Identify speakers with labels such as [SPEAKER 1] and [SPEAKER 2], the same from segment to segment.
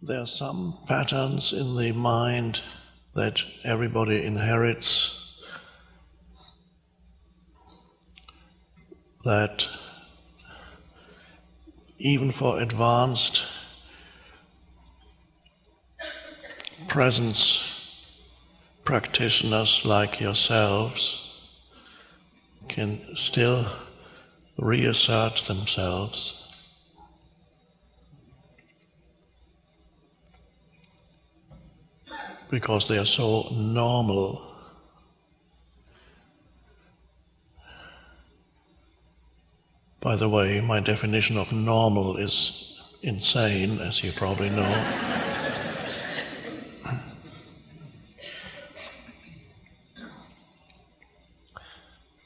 [SPEAKER 1] There are some patterns in the mind that everybody inherits, that even for advanced presence practitioners like yourselves can still reassert themselves. Because they are so normal. By the way, my definition of normal is insane, as you probably know.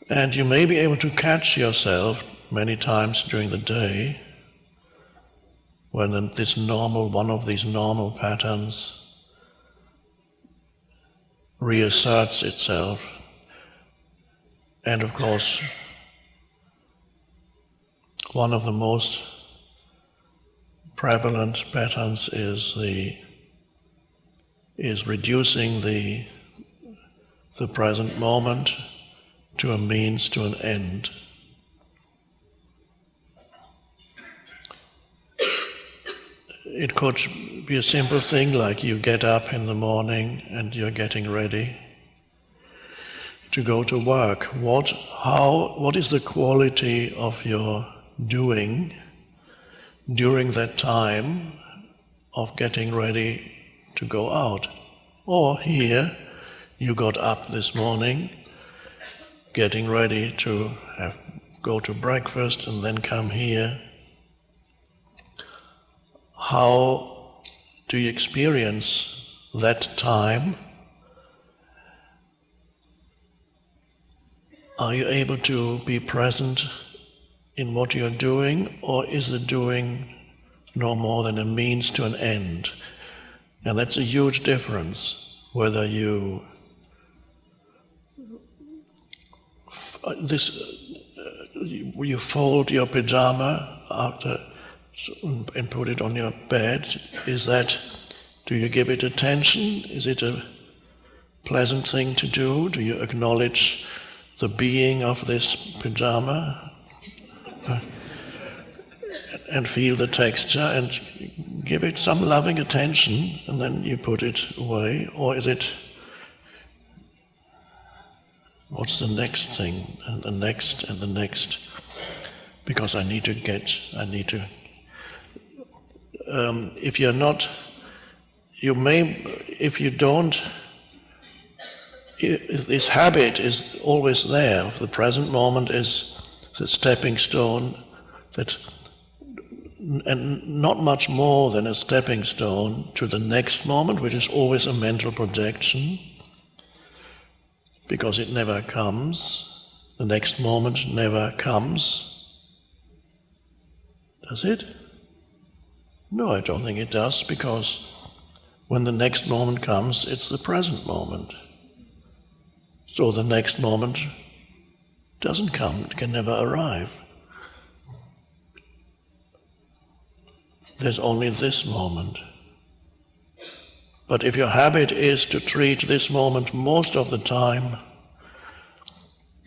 [SPEAKER 1] And you may be able to catch yourself many times during the day when one of these normal patterns reasserts itself. And of course, one of the most prevalent patterns is reducing the present moment to a means to an end. It could be a simple thing like you get up in the morning and you're getting ready to go to work. What is the quality of your doing during that time of getting ready to go out? Or here, you got up this morning, getting ready to go to breakfast and then come here. How do you experience that time? Are you able to be present in what you're doing, or is the doing no more than a means to an end? And that's a huge difference, whether you fold your pajama after and put it on your bed. Do you give it attention? Is it a pleasant thing to do? Do you acknowledge the being of this pajama and feel the texture and give it some loving attention and then you put it away? Or is it, what's the next thing and the next and the next? Because if this habit is always there, if the present moment is the stepping stone, and not much more than a stepping stone to the next moment, which is always a mental projection, because it never comes, the next moment never comes. Does it? No, I don't think it does, because when the next moment comes, it's the present moment. So the next moment doesn't come, it can never arrive. There's only this moment. But if your habit is to treat this moment most of the time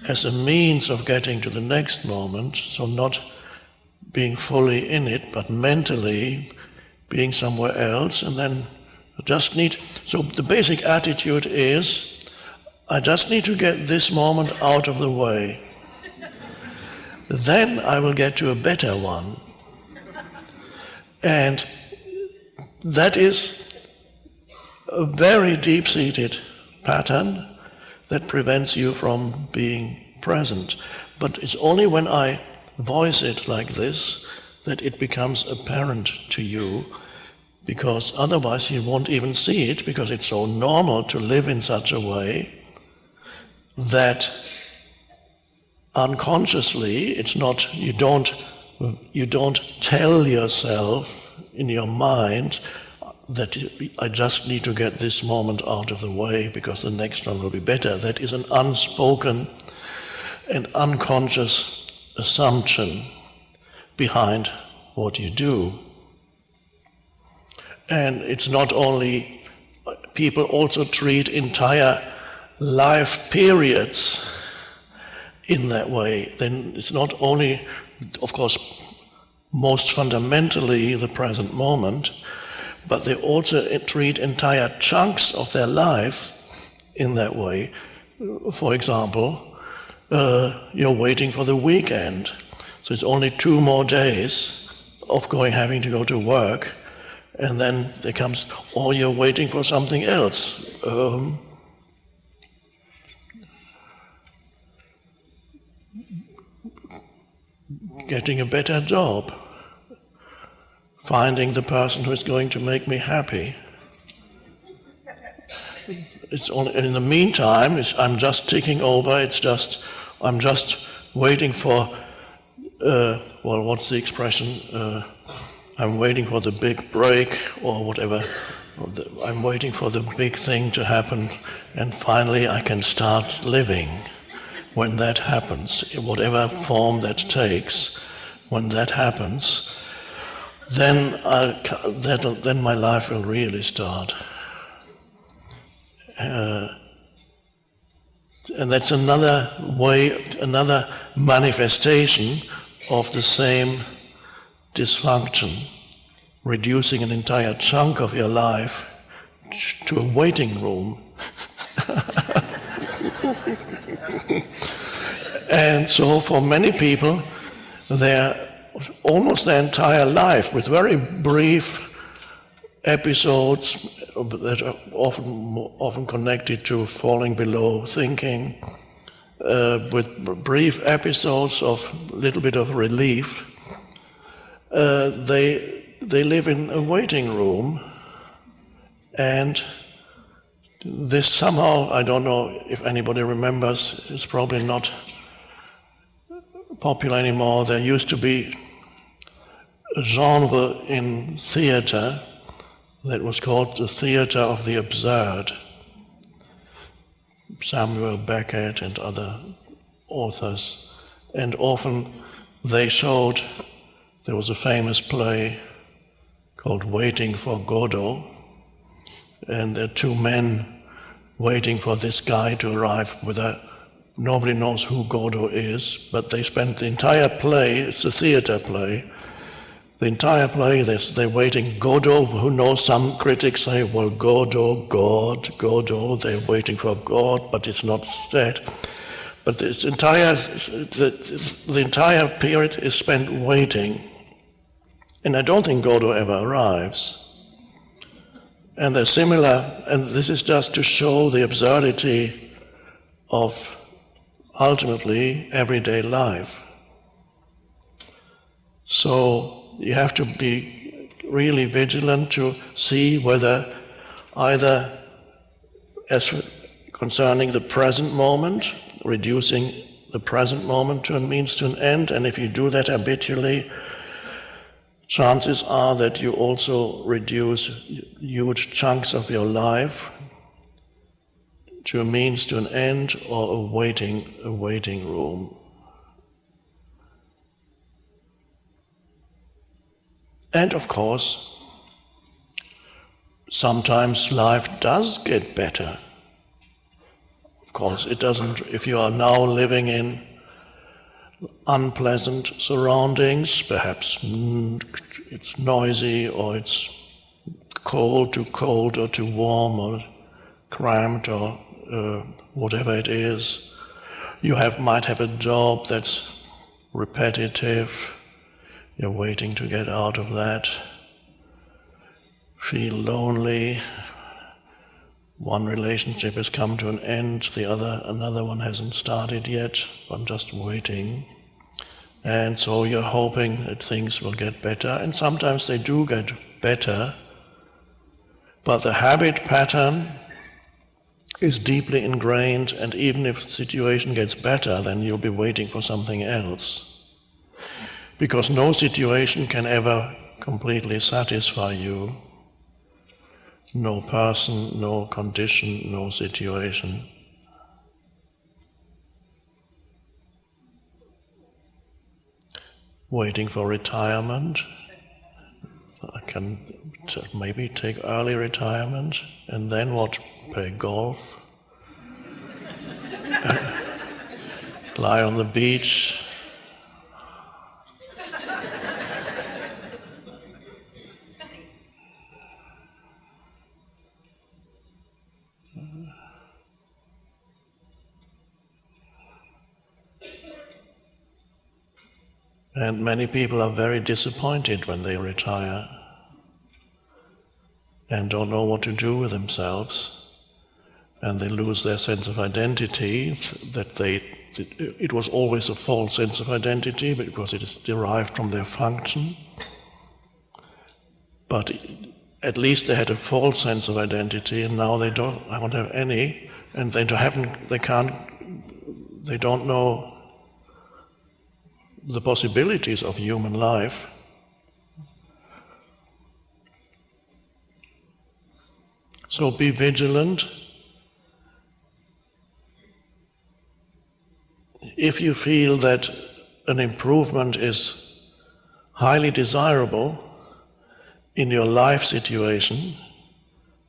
[SPEAKER 1] as a means of getting to the next moment, so not being fully in it, but mentally being somewhere else, and then so the basic attitude is, I just need to get this moment out of the way. Then I will get to a better one. And that is a very deep-seated pattern that prevents you from being present. But it's only when I voice it like this that it becomes apparent to you, because otherwise you won't even see it, because it's so normal to live in such a way that unconsciously you don't tell yourself in your mind that I just need to get this moment out of the way because the next one will be better. That is an unspoken and unconscious assumption behind what you do. And it's not only, people also treat entire life periods in that way. Then it's not only, of course, most fundamentally the present moment, but they also treat entire chunks of their life in that way. For example, you're waiting for the weekend, so it's only 2 more days of having to go to work, and then there comes, or you're waiting for something else. Getting a better job, finding the person who is going to make me happy. It's only, in the meantime, I'm just ticking over. I'm just waiting for. What's the expression? I'm waiting for the big break or whatever. I'm waiting for the big thing to happen, and finally I can start living. When that happens, in whatever form that takes, when that happens, then my life will really start. And that's another way, another manifestation of the same dysfunction, reducing an entire chunk of your life to a waiting room. And so for many people, almost their entire life, with very brief episodes that are often connected to falling below thinking, with brief episodes of a little bit of relief, they live in a waiting room, and this somehow, I don't know if anybody remembers, it's probably not popular anymore. There used to be a genre in theatre that was called the theatre of the absurd. Samuel Beckett and other authors. And often they showed, there was a famous play called Waiting for Godot, and there are 2 men waiting for this guy to arrive nobody knows who Godot is, but they spent the entire play, it's a theatre play, the entire play they're waiting. Godot, who knows, some critics say, well, Godot, Godot, they're waiting for God, but it's not that. But the entire period is spent waiting. And I don't think Godot ever arrives. And they're similar, and this is just to show the absurdity of ultimately everyday life. So you have to be really vigilant to see whether either as concerning the present moment, reducing the present moment to a means to an end, and if you do that habitually, chances are that you also reduce huge chunks of your life to a means to an end or a waiting room. And of course, sometimes life does get better. Of course, it doesn't, if you are now living in unpleasant surroundings, perhaps it's noisy or it's cold or too warm or cramped or whatever it is. You might have a job that's repetitive. You're waiting to get out of that. Feel lonely. One relationship has come to an end, another one hasn't started yet. I'm just waiting. And so you're hoping that things will get better, and sometimes they do get better, but the habit pattern is deeply ingrained, and even if the situation gets better, then you'll be waiting for something else. Because no situation can ever completely satisfy you. No person, no condition, no situation. Waiting for retirement. I can maybe take early retirement, and then what? Play golf, lie on the beach. And many people are very disappointed when they retire and don't know what to do with themselves, and they lose their sense of identity, it was always a false sense of identity because it is derived from their function. But at least they had a false sense of identity, and now they don't have any, and they don't know the possibilities of human life. So be vigilant. If you feel that an improvement is highly desirable in your life situation,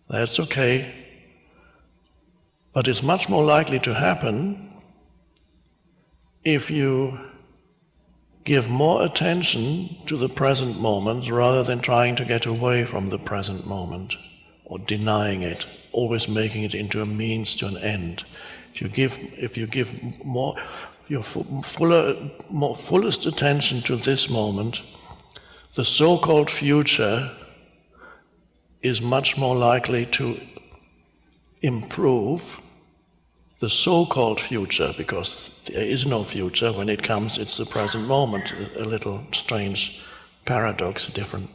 [SPEAKER 1] that's okay. But it's much more likely to happen if you give more attention to the present moment rather than trying to get away from the present moment or denying it, always making it into a means to an end. If you give more your fullest attention to this moment, the so-called future is much more likely to improve. The so-called future, because there is no future. When it comes, it's the present moment. A little strange paradox, a different